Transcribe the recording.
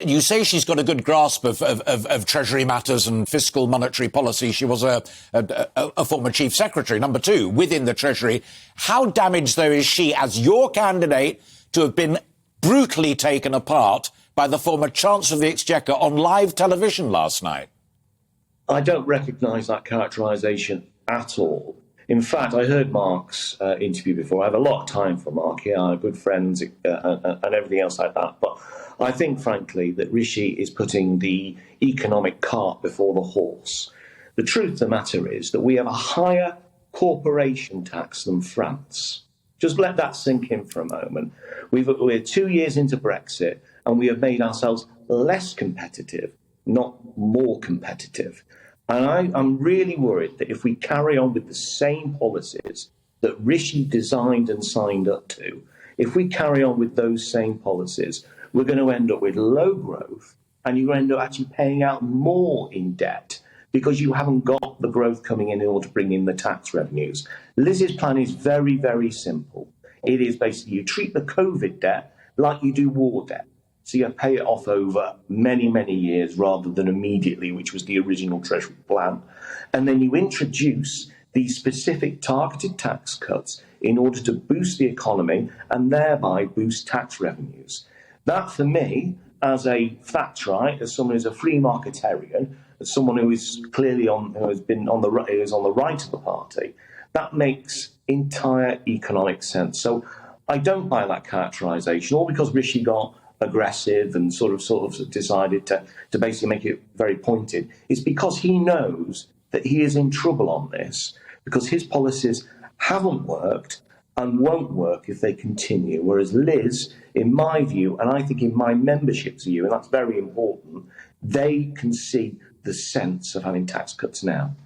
You say she's got a good grasp of Treasury matters and fiscal monetary policy. She was a former chief secretary. Number two, within the Treasury, how damaged, though, is she as your candidate to have been brutally taken apart by the former Chancellor of the Exchequer on live television last night? I don't recognise that characterisation at all. In fact, I heard Mark's interview before. I have a lot of time for Mark here, our good friends and everything else like that. But I think, frankly, that Rishi is putting the economic cart before the horse. The truth of the matter is that we have a higher corporation tax than France. Just let that sink in for a moment. We're 2 years into Brexit and we have made ourselves less competitive, not more competitive. And I'm really worried that if we carry on with the same policies that Rishi designed and signed up to, if we carry on with those same policies, we're going to end up with low growth and you end up actually paying out more in debt because you haven't got the growth coming in order to bring in the tax revenues. Liz's plan is very, very simple. It is basically you treat the COVID debt like you do war debt. So you pay it off over many, many years rather than immediately, which was the original Treasury plan. And then you introduce these specific targeted tax cuts in order to boost the economy and thereby boost tax revenues. That, for me, as a Thatcherite, as someone who's a free marketarian, as someone who is clearly on the right of the party, that makes entire economic sense. So I don't buy that characterisation, all because Rishi got aggressive and sort of decided to basically make it very pointed. It's because he knows that he is in trouble on this, because his policies haven't worked and won't work if they continue. Whereas Liz, in my view, and I think in my membership's view, and that's very important, they can see the sense of having tax cuts now.